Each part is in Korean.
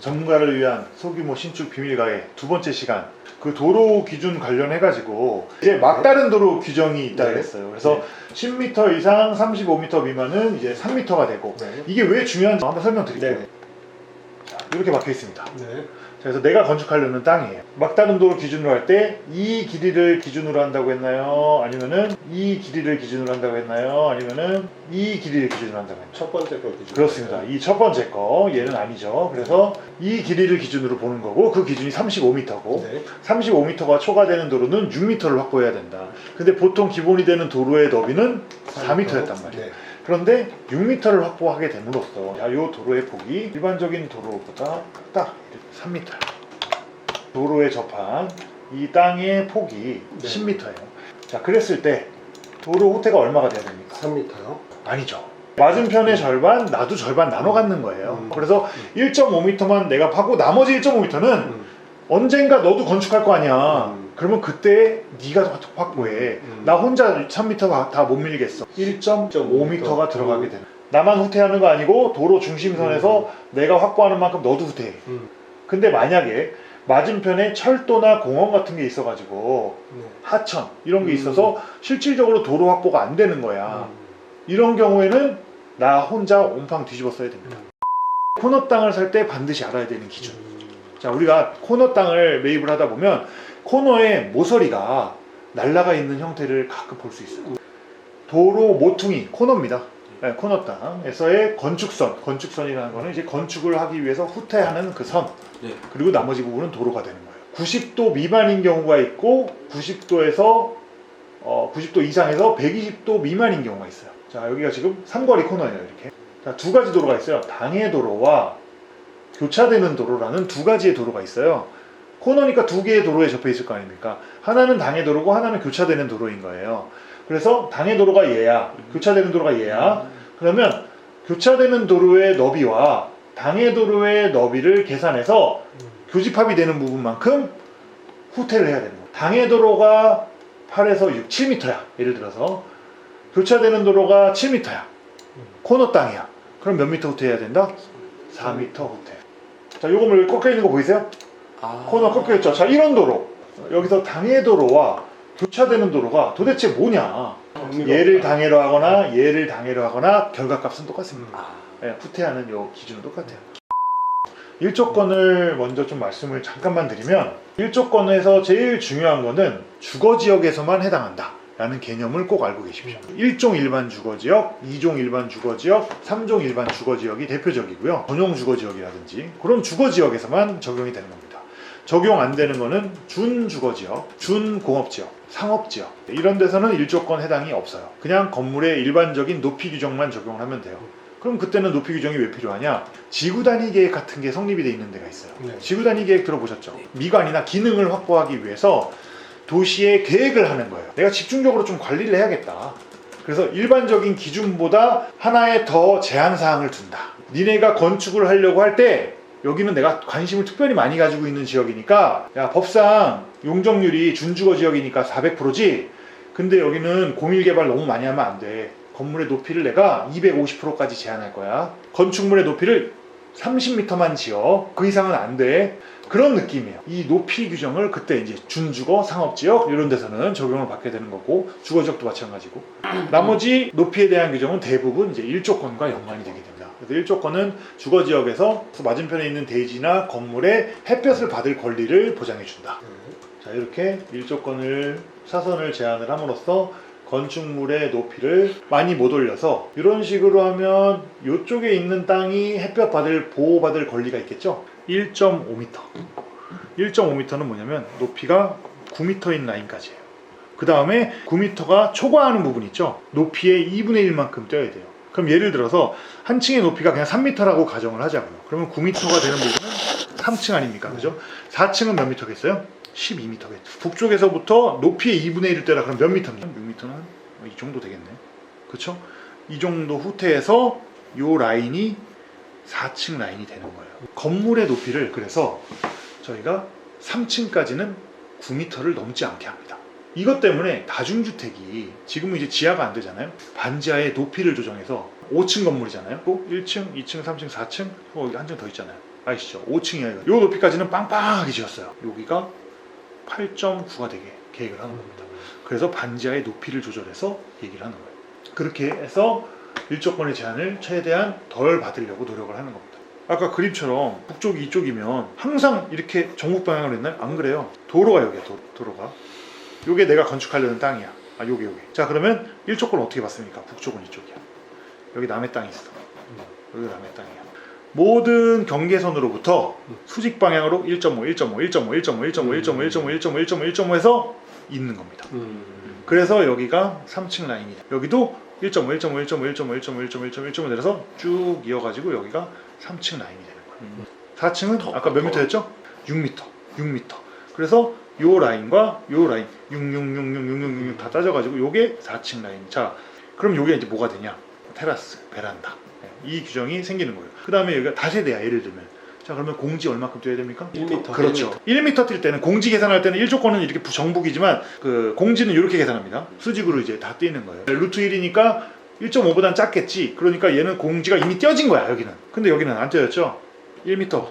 전문가를 위한 소규모 신축 비밀가의 두 번째 시간, 그 도로 기준 관련해가지고 이제 막다른 도로 규정이 있다 그랬어요. 그래서 10m 이상 35m 미만은 이제 3m가 되고, 이게 왜 중요한지 한번 설명드릴게요. 자, 이렇게 막혀 있습니다. 그래서 내가 건축하려는 땅이에요. 막다른 도로 기준으로 할 때 이 길이를 기준으로 한다고 했나요? 아니면은 이 길이를 기준으로 한다고 했나요? 아니면은 이 길이를 기준으로 한다고 했나요? 첫 번째 거 기준. 그렇습니다. 이 첫 번째 거, 얘는 아니죠. 그래서 이 길이를 기준으로 보는 거고, 그 기준이 35m고 35m가 초과되는 도로는 6m를 확보해야 된다. 근데 보통 기본이 되는 도로의 너비는 4m였단 말이에요. 그런데 6m를 확보하게 됨으로써 이 도로의 폭이 일반적인 도로보다 딱 3m. 도로에 접한 이 땅의 폭이 10m예요. 자, 그랬을 때 도로 후퇴가 얼마가 돼야 됩니까? 3m요? 아니죠. 맞은편의 절반, 나도 절반 나눠 갖는 거예요. 그래서 1.5m만 내가 파고 나머지 1.5m는 언젠가 너도 건축할 거 아니야. 그러면 그때 네가 확보해. 나 혼자 3m 다 못 밀겠어. 1.5m가 들어가게 되는. 나만 후퇴하는 거 아니고 도로 중심선에서 내가 확보하는 만큼 너도 후퇴해. 근데 만약에 맞은편에 철도나 공원 같은 게 있어가지고 하천 이런 게 있어서 실질적으로 도로 확보가 안 되는 거야. 이런 경우에는 나 혼자 온팡 뒤집어 써야 됩니다. 코너 땅을 살 때 반드시 알아야 되는 기준. 자, 우리가 코너 땅을 매입을 하다 보면 코너에 모서리가 날라가 있는 형태를 가끔 볼 수 있어요. 도로 모퉁이, 코너입니다. 네, 코너 땅에서의 건축선, 건축선이라는 거는 이제 건축을 하기 위해서 후퇴하는 그 선, 그리고 나머지 부분은 도로가 되는 거예요. 90도 미만인 경우가 있고 90도에서 90도 이상에서 120도 미만인 경우가 있어요. 자, 여기가 지금 삼거리 코너예요. 이렇게. 자, 두 가지 도로가 있어요. 당해 도로와 교차되는 도로라는 두 가지의 도로가 있어요. 코너니까 두 개의 도로에 접해 있을 거 아닙니까? 하나는 당해 도로고 하나는 교차되는 도로인 거예요. 그래서 당해 도로가 얘야, 교차되는 도로가 얘야. 그러면 교차되는 도로의 너비와 당해 도로의 너비를 계산해서 교집합이 되는 부분만큼 후퇴를 해야 되는 거예요. 당해 도로가 8에서 6, 7m야. 예를 들어서 교차되는 도로가 7m야. 코너 땅이야. 그럼 몇 미터 후퇴해야 된다? 4m 후퇴. 자, 요거 꺾여 있는 거 보이세요? 코너 꺾여 있죠. 자, 이런 도로. 여기서 당해 도로와 교차되는 도로가 도대체 뭐냐? 얘를 당해로 하거나 얘를 당해로 하거나 결과값은 똑같습니다. 후퇴하는 요 기준은 똑같아요. 일조권을 먼저 좀 말씀을 잠깐만 드리면, 일조권에서 제일 중요한 거는 주거지역에서만 해당한다 라는 개념을 꼭 알고 계십시오. 1종 일반 주거지역, 2종 일반 주거지역, 3종 일반 주거지역이 대표적이고요. 전용 주거지역이라든지 그런 주거지역에서만 적용이 되는 겁니다. 적용 안 되는 거는 준주거지역, 준공업지역, 상업지역 이런 데서는 일조권 해당이 없어요. 그냥 건물의 일반적인 높이 규정만 적용을 하면 돼요. 그럼 그때는 높이 규정이 왜 필요하냐? 지구단위 계획 같은 게 성립이 돼 있는 데가 있어요. 지구단위 계획 들어보셨죠? 미관이나 기능을 확보하기 위해서 도시의 계획을 하는 거예요. 내가 집중적으로 좀 관리를 해야겠다. 그래서 일반적인 기준보다 하나의 더 제한사항을 둔다. 니네가 건축을 하려고 할 때 여기는 내가 관심을 특별히 많이 가지고 있는 지역이니까, 야, 법상 용적률이 준주거 지역이니까 400%지 근데 여기는 공일개발 너무 많이 하면 안 돼. 건물의 높이를 내가 250%까지 제한할 거야. 건축물의 높이를 30m만 지어. 그 이상은 안 돼. 그런 느낌이에요. 이 높이 규정을 그때 이제 준주거, 상업지역 이런 데서는 적용을 받게 되는 거고, 주거지역도 마찬가지고. 나머지 높이에 대한 규정은 대부분 이제 일조권과 연관이 되게 됩니다. 그래서 일조권은 주거지역에서 맞은편에 있는 대지나 건물에 햇볕을 받을 권리를 보장해준다. 자, 이렇게 일조권을 사선을 제한을 함으로써 건축물의 높이를 많이 못 올려서, 이런 식으로 하면 이쪽에 있는 땅이 햇볕 보호받을 권리가 있겠죠. 1.5m 1.5m는 뭐냐면 높이가 9m인 라인까지예요. 그 다음에 9m가 초과하는 부분 있죠. 높이의 2분의 1만큼 떼야 돼요. 그럼 예를 들어서 한 층의 높이가 그냥 3m라고 가정을 하자고요. 그러면 9m가 되는 부분은 3층 아닙니까? 그죠? 4층은 몇 미터겠어요? 12m겠죠. 북쪽에서부터 높이의 2분의 1을 떼라. 그럼 몇 미터입니까? 6m는 이 정도 되겠네. 그쵸? 이 정도 후퇴해서 요 라인이 4층 라인이 되는 거예요. 건물의 높이를 그래서 저희가 3층까지는 9m를 넘지 않게 합니다. 이것 때문에 다중주택이 지금은 이제 지하가 안 되잖아요. 반지하의 높이를 조정해서 5층 건물이잖아요. 또 1층, 2층, 3층, 4층, 한 층 더 있잖아요. 아시죠? 5층이에요. 요 높이까지는 빵빵하게 지었어요. 여기가 8.9가 되게 계획을 하는 겁니다. 그래서 반지하의 높이를 조절해서 얘기를 하는 거예요. 그렇게 해서 일조권의 제한을 최대한 덜 받으려고 노력을 하는 겁니다. 아까 그림처럼 북쪽이 이쪽이면 항상 이렇게 정북 방향으로 했나요? 안 그래요. 도로가 여기야. 도로가. 요게 내가 건축하려는 땅이야. 요게. 자, 그러면 일조권 어떻게 받습니까? 북쪽은 이쪽이야. 여기 남의 땅이 있어. 여기 남의 땅이야. 모든 경계선으로부터 수직 방향으로 1.5 해서 있는 겁니다. 그래서 여기가 3층 라인이 돼. 여기도 1.5 내려서 쭉 이어가지고 여기가 3층 라인이 되는 거예요. 4층은 아까 몇 미터였죠? 6m. 그래서 요 라인과 요 라인 6 다 따져가지고 요게 4층 라인. 자, 그럼 요게 이제 뭐가 되냐? 테라스, 베란다. 이 규정이 생기는 거예요. 그 다음에 여기가 다세대야. 예를 들면 자, 그러면 공지 얼마큼 띄어야 됩니까? 1m. 그렇죠. 1m 뛸 때는 공지 계산할 때는 1조권은 이렇게 정북이지만 그 공지는 이렇게 계산합니다. 수직으로 이제 다 띄는 거예요. 루트 1이니까 1.5보단 작겠지. 그러니까 얘는 공지가 이미 띄어진 거야. 여기는. 근데 여기는 안 띄어졌죠. 1m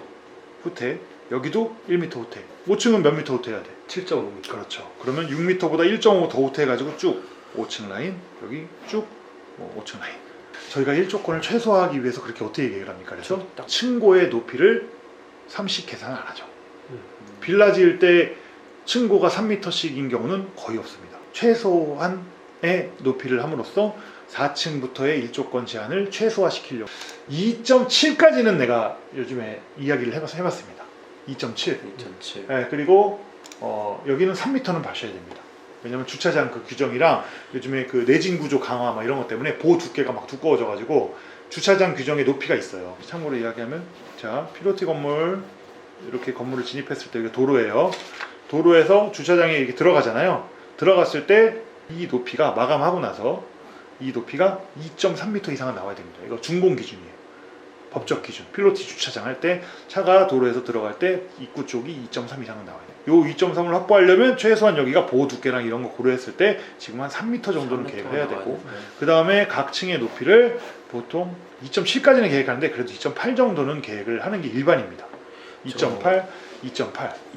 후퇴. 여기도 1m 후퇴. 5층은 몇 미터 후퇴해야 돼? 7.5m. 그렇죠. 그러면 6m보다 1.5 더 후퇴해가지고 쭉 5층 라인. 여기 쭉 5층 라인. 저희가 1조권을 최소화하기 위해서 그렇게 어떻게 얘기를 합니까? 그래서 층고의 높이를 3씩 계산 안 하죠. 빌라 지을 때 층고가 3m씩인 경우는 거의 없습니다. 최소한의 높이를 함으로써 4층부터의 1조권 제한을 최소화시키려고 2.7까지는 내가 요즘에 이야기를 해봤습니다. 2.7. 네, 그리고 여기는 3m는 봐셔야 됩니다. 왜냐면 주차장 그 규정이랑 요즘에 그 내진 구조 강화 막 이런 것 때문에 보호 두께가 막 두꺼워져 가지고 주차장 규정의 높이가 있어요. 참고로 이야기하면 자, 피로티 건물 이렇게 건물을 진입했을 때 이게 도로예요. 도로에서 주차장에 이렇게 들어가잖아요. 들어갔을 때 이 높이가 마감하고 나서 이 높이가 2.3m 이상은 나와야 됩니다. 이거 준공 기준이에요. 법적 기준. 필로티 주차장 할 때 차가 도로에서 들어갈 때 입구 쪽이 2.3 이상은 나와야 돼요. 요 2.3을 확보하려면 최소한 여기가 보호 두께랑 이런 거 고려했을 때 지금 한 3m 정도는 계획을 해야 되고 그 다음에 각 층의 높이를 보통 2.7까지는 계획하는데 그래도 2.8 정도는 계획을 하는 게 일반입니다. 2.8, 2.8